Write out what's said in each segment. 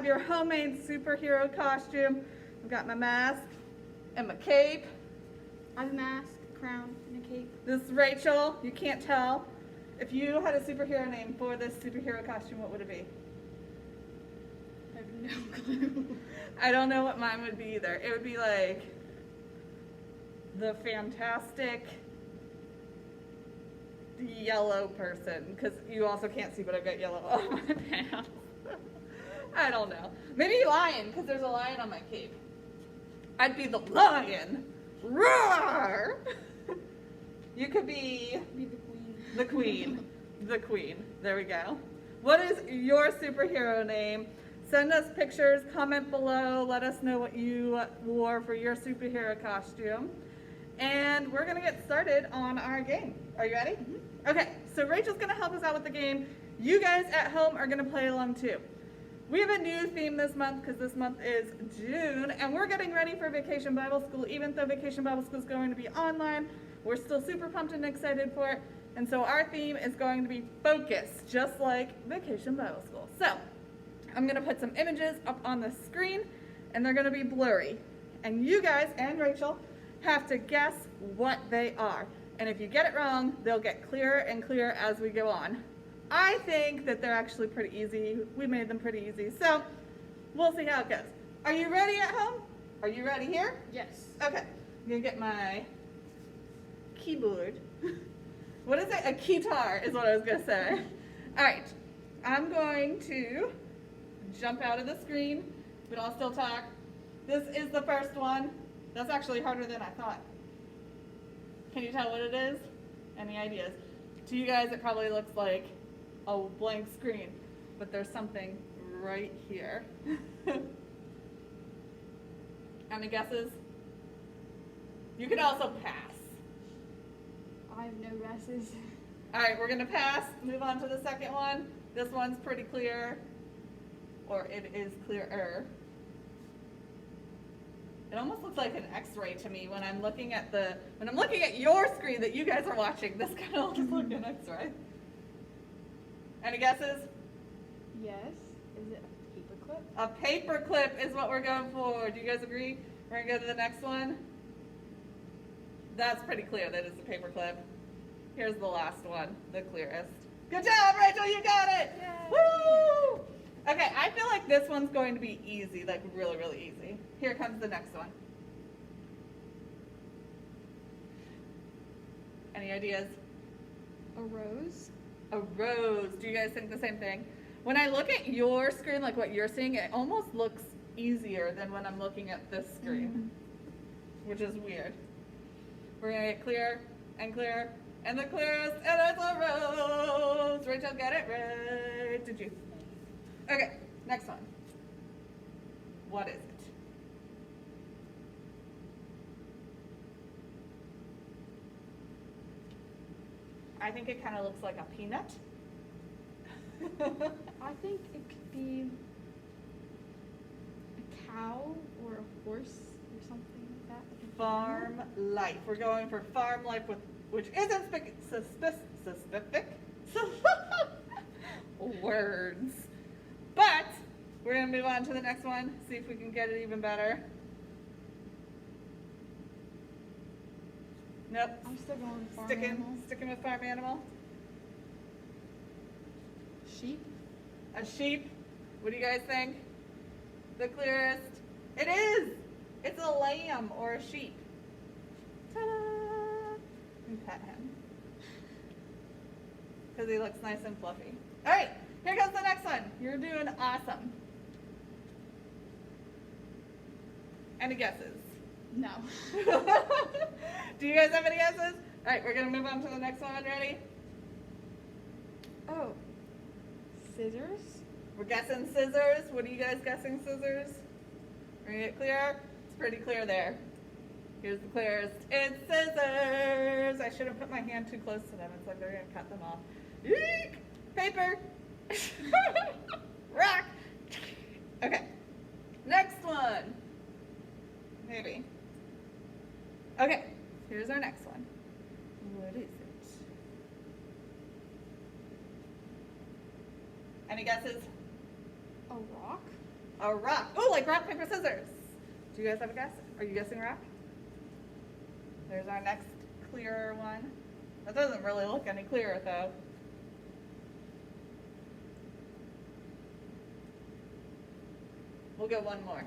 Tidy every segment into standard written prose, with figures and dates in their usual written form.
your homemade superhero costume. I've got my mask and my cape. I have a mask, a crown, and a cape. This is Rachel. You can't tell. If you had a superhero name for this superhero costume, what would it be? I have no clue. I don't know what mine would be either. It would be like the fantastic yellow person, because you also can't see, but I've got yellow on my pants. I don't know. Maybe lion, because there's a lion on my cape. I'd be the lion. Roar! You could be Be the queen. the queen. The queen. There we go. What is your superhero name? Send us pictures, comment below, let us know what you wore for your superhero costume. And we're gonna get started on our game. Are you ready? Mm-hmm. Okay, so Rachel's gonna help us out with the game. You guys at home are gonna play along too. We have a new theme this month because this month is June, and we're getting ready for Vacation Bible School. Even though Vacation Bible School is going to be online, we're still super pumped and excited for it. And so our theme is going to be focus, just like Vacation Bible School. So I'm gonna put some images up on the screen, and they're gonna be blurry. And you guys and Rachel have to guess what they are. And if you get it wrong, they'll get clearer and clearer as we go on. I think that they're actually pretty easy. We made them pretty easy. So we'll see how it goes. Are you ready at home? Are you ready here? Yes. Okay. I'm gonna get my keyboard. What is it? A keytar is what I was gonna say. All right. I'm going to jump out of the screen, but I'll still talk. This is the first one. That's actually harder than I thought. Can you tell what it is? Any ideas? To you guys, it probably looks like a blank screen, but there's something right here. Any guesses? You can also pass. I have no guesses. All right, we're gonna pass, move on to the second one. This one's pretty clear, or it is clearer. It almost looks like an X-ray to me when I'm looking at your screen that you guys are watching. This kind of looks like an X-ray. Any guesses? Yes. Is it a paperclip? A paper clip is what we're going for. Do you guys agree? We're gonna go to the next one. That's pretty clear. That is a paper clip. Here's the last one, the clearest. Good job, Rachel. You got it. Yay. Woo! Okay, I feel like this one's going to be easy, like really, really easy. Here comes the next one. Any ideas? A rose? A rose. Do you guys think the same thing? When I look at your screen, like what you're seeing, it almost looks easier than when I'm looking at this screen, which is weird. We're gonna get clearer and clearer, and the clearest, and it's a rose. Rachel got it right. Did you? Okay, next one. What is it? I think it kind of looks like a peanut. I think it could be a cow or a horse or something like that. Like a Farm life. We're going for farm life, which isn't specific words. But we're going to move on to the next one, see if we can get it even better. Nope. I'm still going with farm animal. Sticking with farm animal. Sheep? A sheep. What do you guys think? The clearest. It is. It's a lamb or a sheep. Ta-da! And pet him. Because he looks nice and fluffy. All right, here comes the next one. You're doing awesome. Any guesses? No. Do you guys have any guesses? All right, we're going to move on to the next one. Ready? Oh. Scissors? We're guessing scissors. What are you guys guessing scissors? We're going to get clear? It's pretty clear there. Here's the clearest. It's scissors. I shouldn't put my hand too close to them. It's like they're going to cut them off. Eek! Paper. Rock. Okay. Next one. Maybe. Okay. Here's our next one. What is it? Any guesses? A rock? A rock. Oh, like rock, paper, scissors. Do you guys have a guess? Are you guessing rock? There's our next clearer one. That doesn't really look any clearer though. We'll go one more.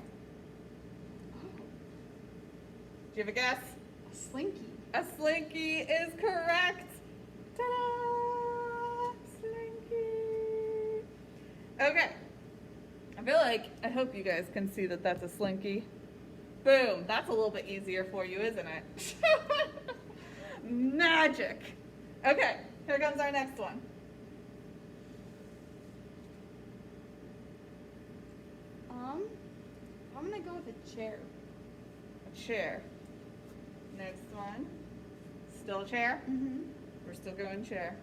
Oh, Do you have a guess? a slinky. A slinky is correct. Ta-da! Slinky. Okay. I hope you guys can see that that's a slinky. Boom. That's a little bit easier for you, isn't it? Magic. Okay, here comes our next one. I'm gonna go with a chair. A chair. Next one. Still a chair? Mm-hmm. We're still going chair.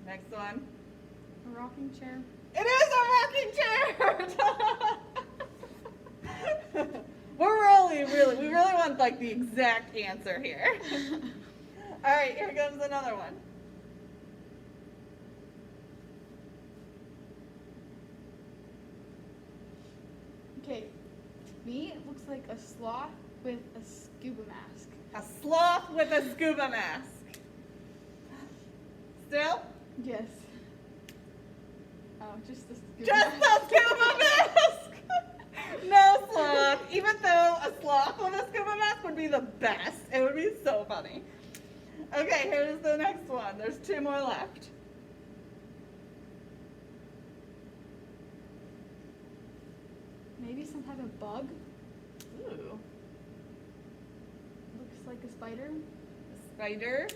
Next one. A rocking chair. It is a rocking chair! We really want like the exact answer here. All right, here comes another one. Okay, to me it looks like a sloth with a scuba mask. A sloth with a scuba mask. Still? Yes. Oh, just the scuba Just mask. the scuba mask! No sloth. Even though a sloth with a scuba mask would be the best. It would be so funny. Okay, here's the next one. There's two more left. Maybe some type of bug. Ooh. Looks like a spider. A spider.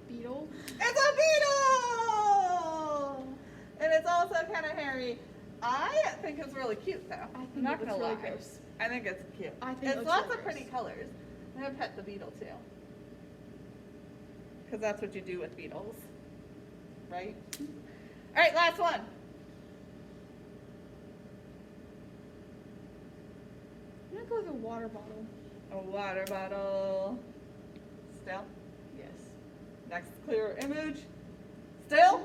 Beetle. It's a beetle! And it's also kind of hairy. I think it's really cute though. I think I'm not it looks gonna really lie. gross. I think it's cute. I think it it's looks lots really of pretty gross. colors. I'm gonna pet the beetle too. Because that's what you do with beetles. Right? Alright, last one. I'm gonna go with a water bottle. A water bottle. Still? Yes. Next clear image. Still?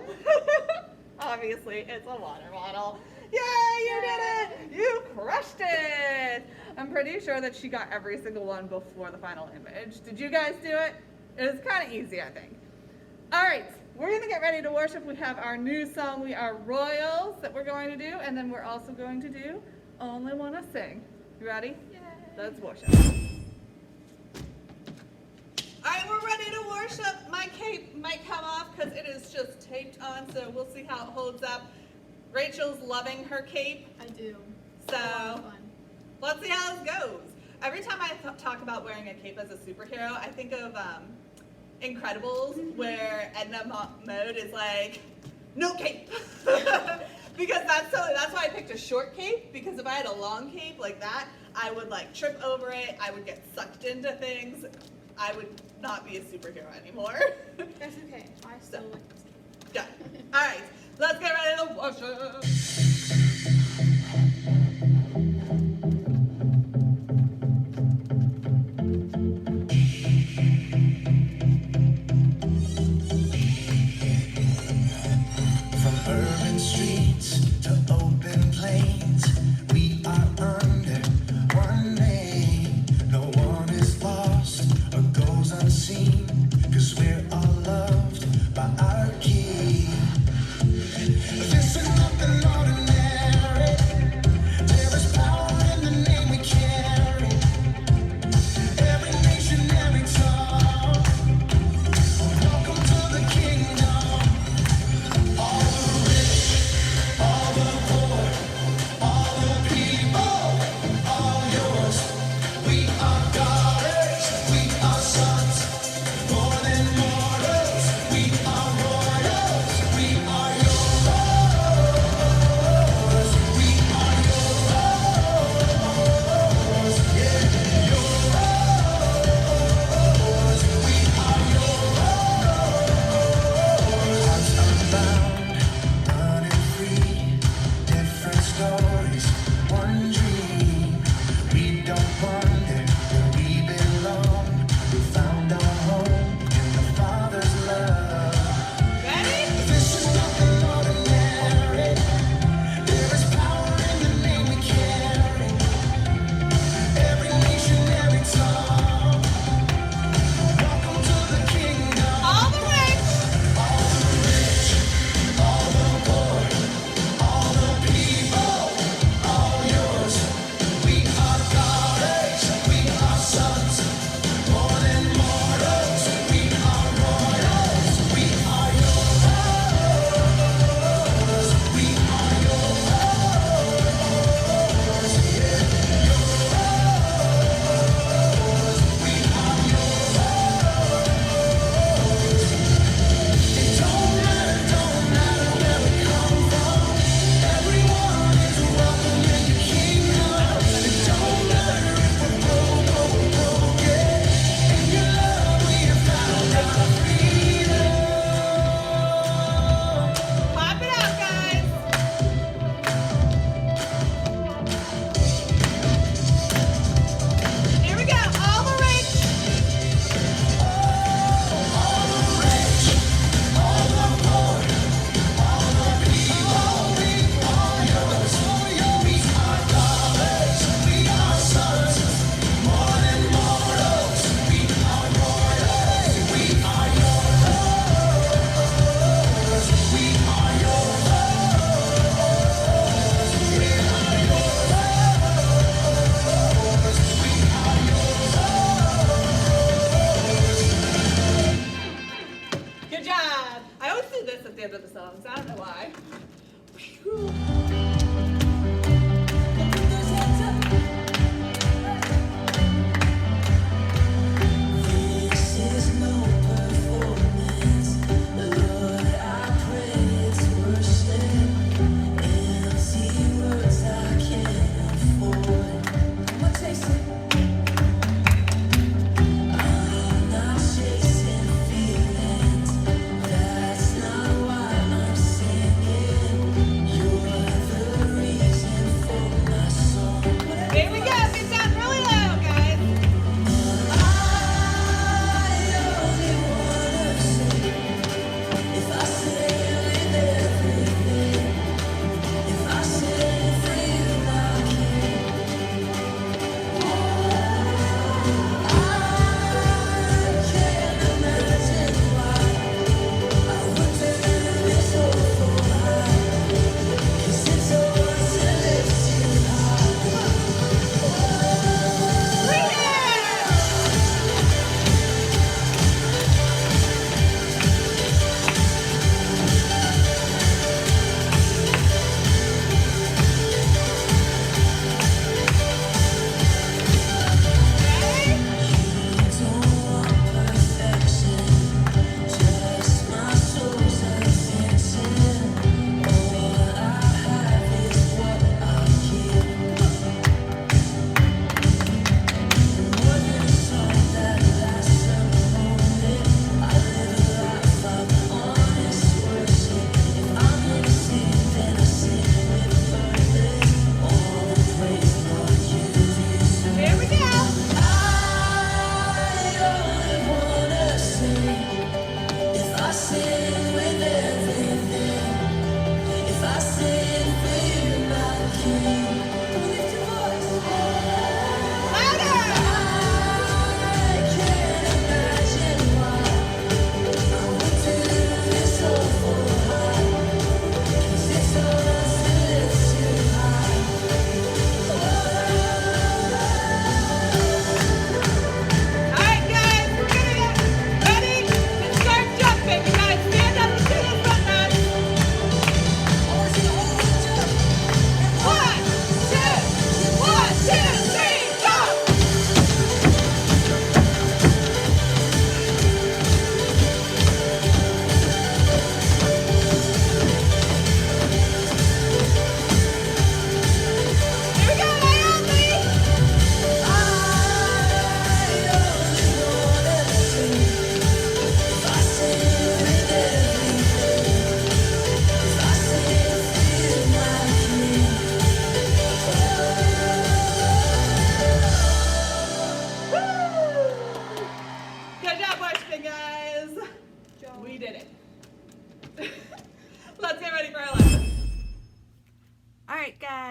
Obviously, it's a water bottle. Yay, you did it! You crushed it! I'm pretty sure that she got every single one before the final image. Did you guys do it? It was kind of easy, I think. All right, we're going to get ready to worship. We have our new song, We Are Royals, that we're going to do, and then we're also going to do Only Wanna Sing. You ready? Yay. Let's worship. All right, we're ready to worship. My cape might come off because it is just taped on, so we'll see how it holds up. Rachel's loving her cape, I do. so A lot of fun. let's see how this goes. Every time I talk about wearing a cape as a superhero, I think of Incredibles, where Edna Mode is like, no cape. Because that's why I picked a short cape, because if I had a long cape like that, I would like trip over it, I would get sucked into things, I would not be a superhero anymore. That's okay. I still like this cape. Done. All right, let's get ready to worship. From urban streets to open plains, we are under one name. No one is lost or goes unseen, 'cause we're all loved by our King. This is nothing ordinary.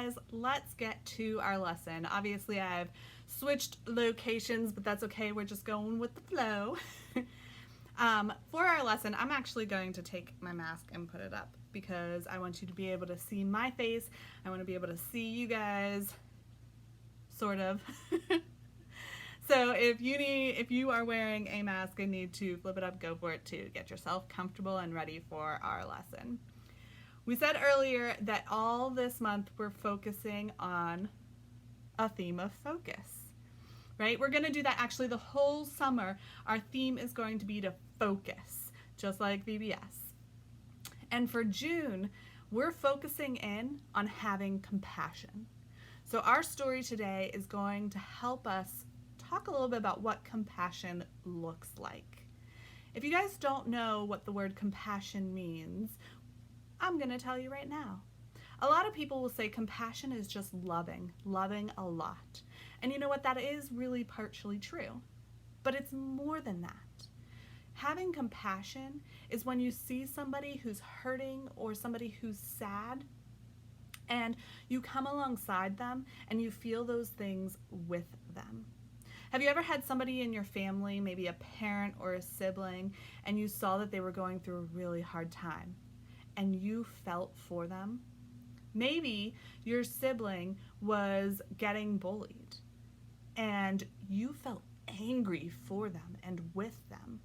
guys, let's get to our lesson. Obviously, I've switched locations, but that's okay. We're just going with the flow. For our lesson, I'm actually going to take my mask and put it up because I want you to be able to see my face. I want to be able to see you guys, sort of. So if you are wearing a mask and need to flip it up, go for it too. Get yourself comfortable and ready for our lesson. We said earlier that all this month we're focusing on a theme of focus, right? We're going to do that actually the whole summer. Our theme is going to be to focus, just like VBS. And for June, we're focusing in on having compassion. So our story today is going to help us talk a little bit about what compassion looks like. If you guys don't know what the word compassion means, I'm going to tell you right now. A lot of people will say compassion is just loving a lot. And you know what? That is really partially true. But it's more than that. Having compassion is when you see somebody who's hurting or somebody who's sad, and you come alongside them and you feel those things with them. Have you ever had somebody in your family, maybe a parent or a sibling, and you saw that they were going through a really hard time and you felt for them? Maybe your sibling was getting bullied and you felt angry for them and with them.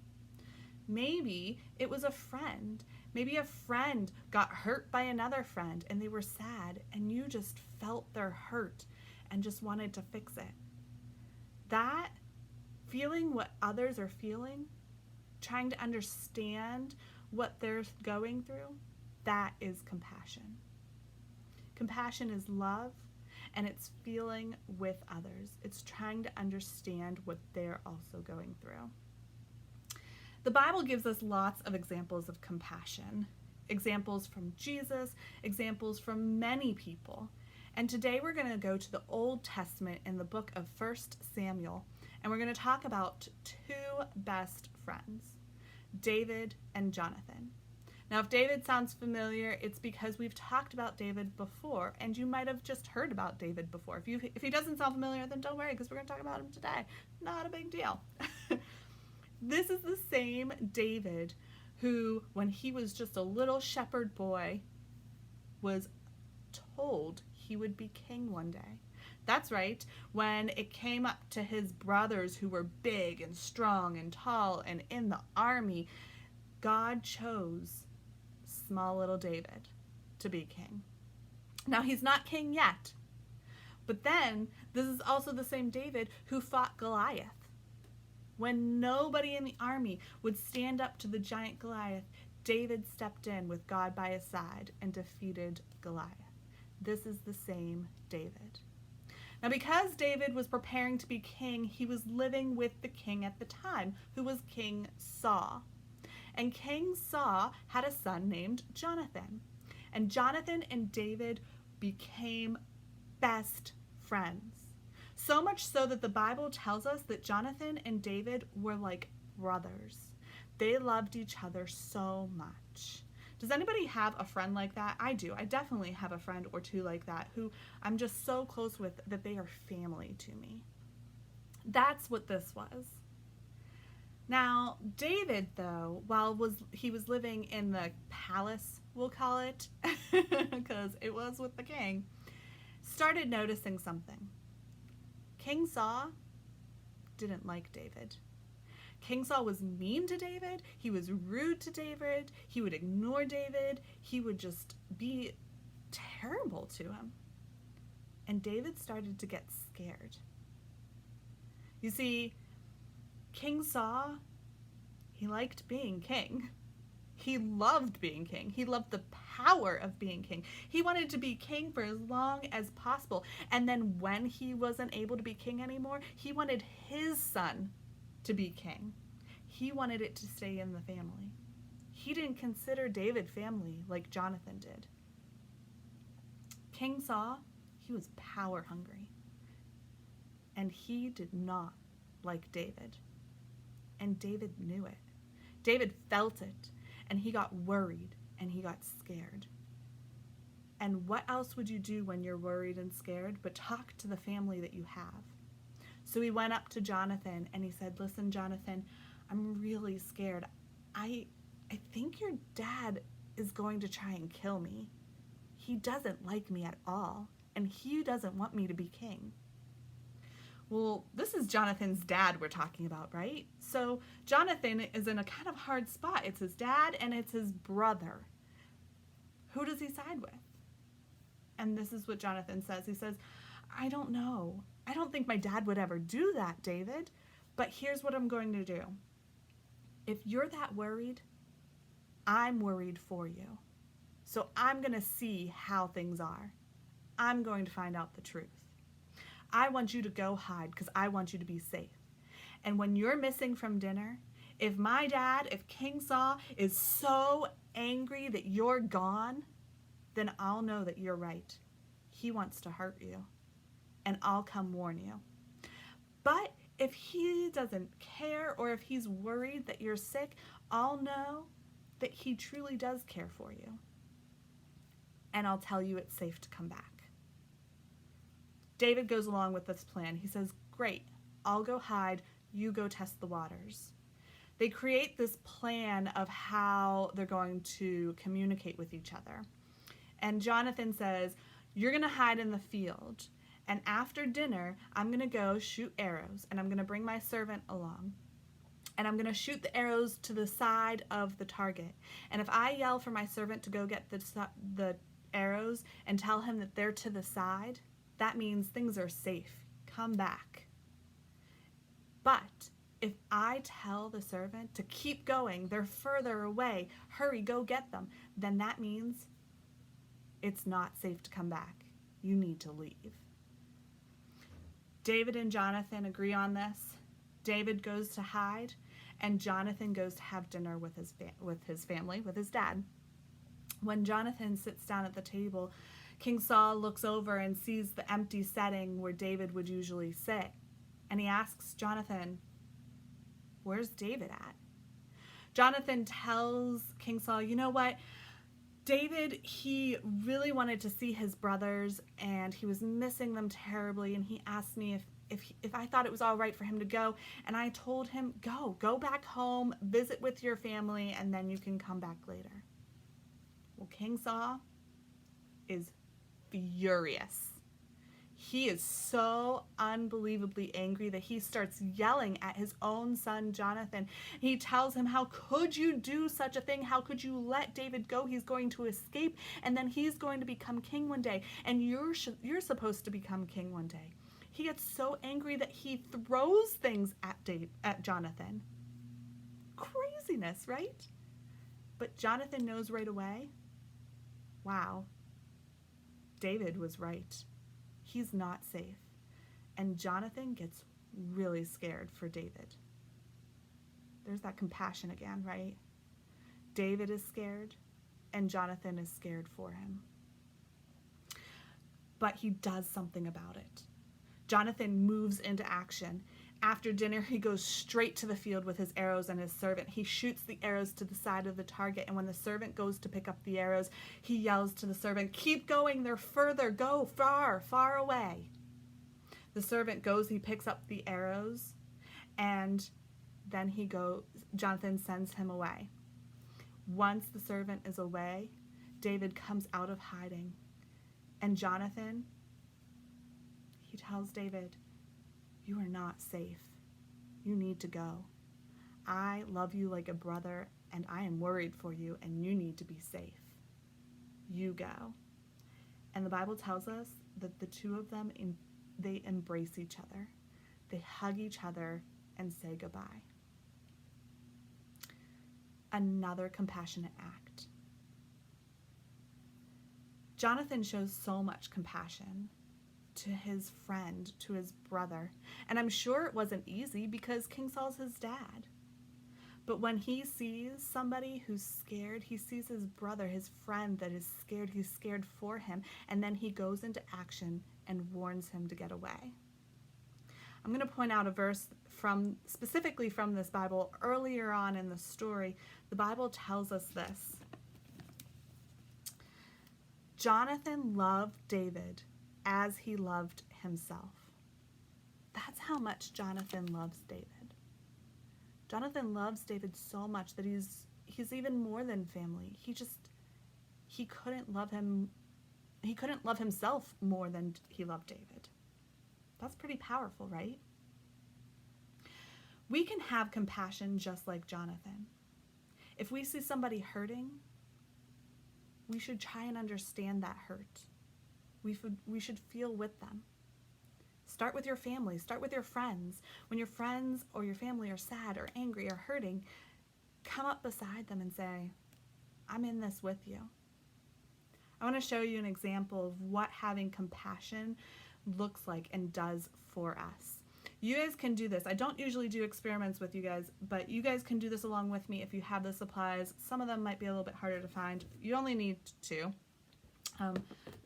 Maybe it was a friend. Maybe a friend got hurt by another friend and they were sad and you just felt their hurt and just wanted to fix it. That feeling what others are feeling, trying to understand what they're going through, that is compassion. Compassion is love, and it's feeling with others. It's trying to understand what they're also going through. The Bible gives us lots of examples of compassion. Examples from Jesus, examples from many people. And today we're going to go to the Old Testament in the book of 1 Samuel, and we're going to talk about two best friends, David and Jonathan. Now, if David sounds familiar, it's because we've talked about David before, and you might have just heard about David before. If he doesn't sound familiar, then don't worry, because we're going to talk about him today. Not a big deal. This is the same David who, when he was just a little shepherd boy, was told he would be king one day. That's right, when it came up to his brothers who were big and strong and tall and in the army, God chose small little David to be king. Now, he's not king yet, but then this is also the same David who fought Goliath. When nobody in the army would stand up to the giant Goliath, David stepped in with God by his side and defeated Goliath. This is the same David. Now, because David was preparing to be king, he was living with the king at the time, who was King Saul. And King Saul had a son named Jonathan. And Jonathan and David became best friends. So much so that the Bible tells us that Jonathan and David were like brothers. They loved each other so much. Does anybody have a friend like that? I do. I definitely have a friend or two like that who I'm just so close with that they are family to me. That's what this was. Now, David, though, while he was living in the palace, we'll call it, because it was with the king, started noticing something. King Saul didn't like David. King Saul was mean to David. He was rude to David. He would ignore David. He would just be terrible to him. And David started to get scared. You see, King Saul, he liked being king. He loved being king. He loved the power of being king. He wanted to be king for as long as possible. And then when he wasn't able to be king anymore, he wanted his son to be king. He wanted it to stay in the family. He didn't consider David family like Jonathan did. King Saul, he was power hungry. And he did not like David. And David knew it. David felt it. And he got worried and he got scared. And what else would you do when you're worried and scared but talk to the family that you have? So he went up to Jonathan and he said, listen, Jonathan, I'm really scared. I think your dad is going to try and kill me. He doesn't like me at all, and he doesn't want me to be king. Well, this is Jonathan's dad we're talking about, right? So Jonathan is in a kind of hard spot. It's his dad and it's his brother. Who does he side with? And this is what Jonathan says. He says, I don't know. I don't think my dad would ever do that, David. But here's what I'm going to do. If you're that worried, I'm worried for you. So I'm going to see how things are. I'm going to find out the truth. I want you to go hide because I want you to be safe. And when you're missing from dinner, if my dad, if King Saul is so angry that you're gone, then I'll know that you're right. He wants to hurt you. And I'll come warn you. But if he doesn't care or if he's worried that you're sick, I'll know that he truly does care for you. And I'll tell you it's safe to come back. David goes along with this plan. He says, great, I'll go hide, you go test the waters. They create this plan of how they're going to communicate with each other. And Jonathan says, you're going to hide in the field. And after dinner, I'm going to go shoot arrows. And I'm going to bring my servant along. And I'm going to shoot the arrows to the side of the target. And if I yell for my servant to go get the arrows and tell him that they're to the side, that means things are safe. Come back. But if I tell the servant to keep going, they're further away, hurry, go get them, then that means it's not safe to come back. You need to leave. David and Jonathan agree on this. David goes to hide, and Jonathan goes to have dinner with his family, with his dad. When Jonathan sits down at the table, King Saul looks over and sees the empty setting where David would usually sit. And he asks Jonathan, where's David at? Jonathan tells King Saul, you know what? David, he really wanted to see his brothers and he was missing them terribly. And he asked me if I thought it was all right for him to go. And I told him, go back home, visit with your family, and then you can come back later. Well, King Saul is furious. He is so unbelievably angry that he starts yelling at his own son, Jonathan. He tells him, how could you do such a thing? How could you let David go? He's going to escape, and then he's going to become king one day, and you're supposed to become king one day. He gets so angry that he throws things at Jonathan. Craziness, right? But Jonathan knows right away, wow, David was right. He's not safe. And Jonathan gets really scared for David. There's that compassion again, right? David is scared, and Jonathan is scared for him. But he does something about it. Jonathan moves into action. After dinner, he goes straight to the field with his arrows and his servant. He shoots the arrows to the side of the target, and when the servant goes to pick up the arrows, he yells to the servant, keep going, they're further, go far, far away. The servant goes, he picks up the arrows, and then Jonathan sends him away. Once the servant is away, David comes out of hiding, and Jonathan, he tells David, you are not safe. You need to go. I love you like a brother, and I am worried for you, and you need to be safe. You go. And the Bible tells us that the two of them, they embrace each other. They hug each other and say goodbye. Another compassionate act. Jonathan shows so much compassion to his friend, to his brother. And I'm sure it wasn't easy because King Saul's his dad. But when he sees somebody who's scared, he sees his brother, his friend that is scared, he's scared for him, and then he goes into action and warns him to get away. I'm going to point out a verse specifically from this Bible. Earlier on in the story, the Bible tells us this. Jonathan loved David as he loved himself. That's how much Jonathan loves David. Jonathan loves David so much that he's even more than family. He couldn't love himself more than he loved David. That's pretty powerful, right? We can have compassion just like Jonathan. If we see somebody hurting, we should try and understand that hurt. We should feel with them. Start with your family. Start with your friends. When your friends or your family are sad or angry or hurting, come up beside them and say, I'm in this with you. I want to show you an example of what having compassion looks like and does for us. You guys can do this. I don't usually do experiments with you guys, but you guys can do this along with me if you have the supplies. Some of them might be a little bit harder to find. You only need two,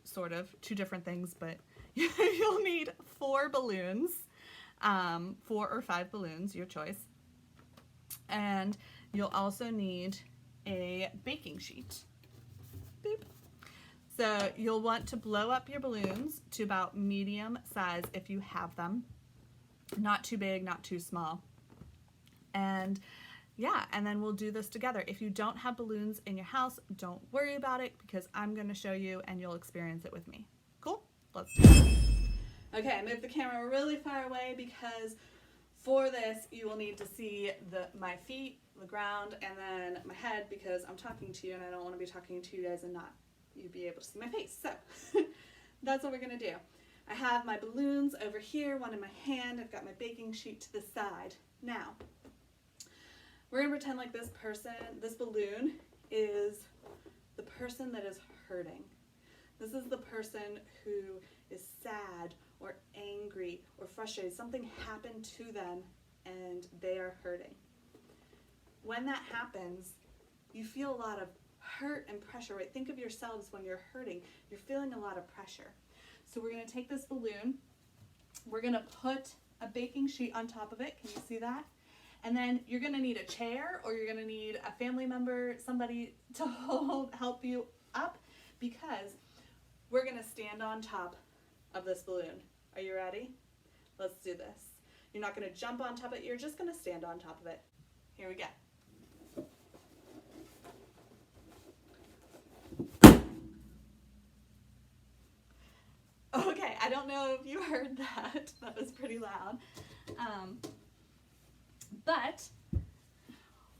sort of, two different things, but you'll need 4 balloons, 4 or 5 balloons, your choice. And you'll also need a baking sheet. Beep. So you'll want to blow up your balloons to about medium size if you have them. Not too big, not too small. And yeah, and then we'll do this together. If you don't have balloons in your house, don't worry about it because I'm going to show you and you'll experience it with me. Cool? Let's do it. Okay, I moved the camera really far away because for this you will need to see my feet, the ground, and then my head because I'm talking to you and I don't want to be talking to you guys and not you be able to see my face. So that's what we're going to do. I have my balloons over here, one in my hand. I've got my baking sheet to the side. Now, we're going to pretend like this balloon is the person that is hurting. This is the person who is sad or angry or frustrated. Something happened to them and they are hurting. When that happens, you feel a lot of hurt and pressure, right? Think of yourselves when you're hurting. You're feeling a lot of pressure. So we're going to take this balloon, we're going to put a baking sheet on top of it. Can you see that? And then you're going to need a chair or you're going to need a family member, somebody to help you up because we're going to stand on top of this balloon. Are you ready? Let's do this. You're not going to jump on top of it, you're just going to stand on top of it. Here we go. Okay, I don't know if you heard that. That was pretty loud. But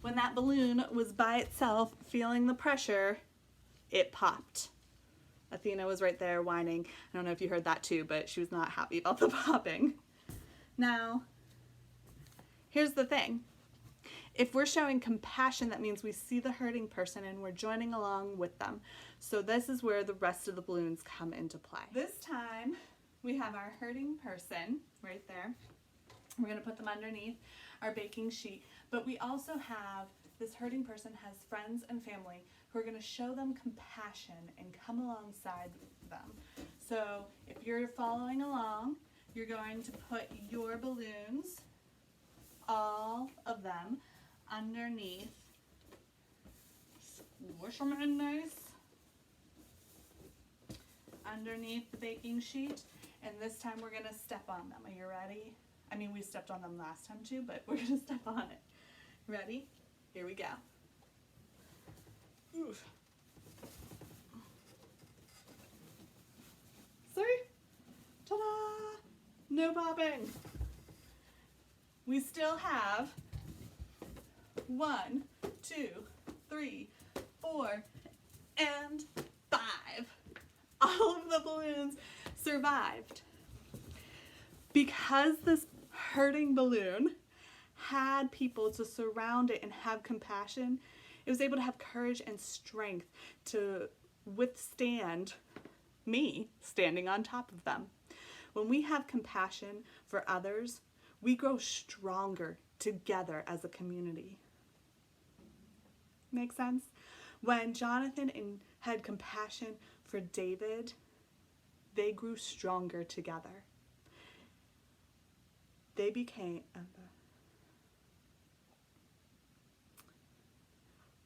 when that balloon was by itself feeling the pressure, it popped. Athena was right there whining. I don't know if you heard that too, but she was not happy about the popping. Now, here's the thing. If we're showing compassion, that means we see the hurting person and we're joining along with them. So this is where the rest of the balloons come into play. This time, we have our hurting person right there. We're going to put them underneath our baking sheet. But we also have, this hurting person has friends and family who are going to show them compassion and come alongside them. So if you're following along, you're going to put your balloons, all of them, underneath. Squish them in nice. Underneath the baking sheet. And this time we're going to step on them. Are you ready? I mean, we stepped on them last time too, but we're going to step on it. Ready? Here we go. Oof. Sorry? Ta-da! No popping. We still have 1, 2, 3, 4, and 5. All of the balloons survived. Because this hurting balloon had people to surround it and have compassion, it was able to have courage and strength to withstand me standing on top of them. When we have compassion for others, we grow stronger together as a community. Make sense? When Jonathan had compassion for David, they grew stronger together. They became...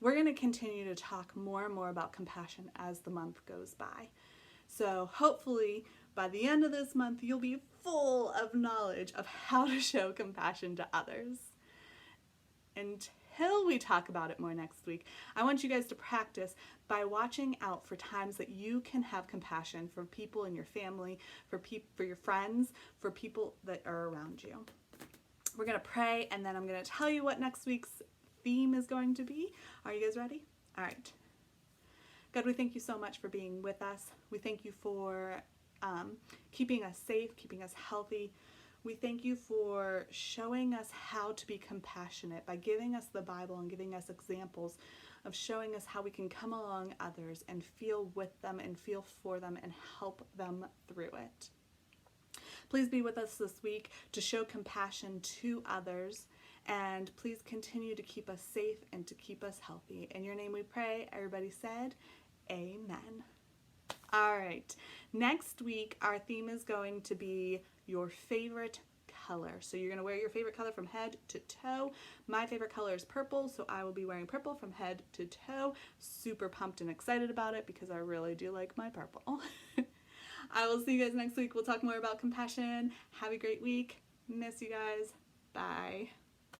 we're going to continue to talk more and more about compassion as the month goes by. So hopefully by the end of this month, you'll be full of knowledge of how to show compassion to others. Until we talk about it more next week, I want you guys to practice by watching out for times that you can have compassion for people in your family, for your friends, for people that are around you. We're going to pray, and then I'm going to tell you what next week's theme is going to be. Are you guys ready? All right. God, we thank you so much for being with us. We thank you for keeping us safe, keeping us healthy. We thank you for showing us how to be compassionate by giving us the Bible and giving us examples of showing us how we can come along others and feel with them and feel for them and help them through it. Please be with us this week to show compassion to others, and please continue to keep us safe and to keep us healthy. In your name we pray. Everybody said, amen. All right, next week our theme is going to be your favorite color. So you're going to wear your favorite color from head to toe. My favorite color is purple, so I will be wearing purple from head to toe. Super pumped and excited about it because I really do like my purple. I will see you guys next week. We'll talk more about compassion. Have a great week. Miss you guys. Bye.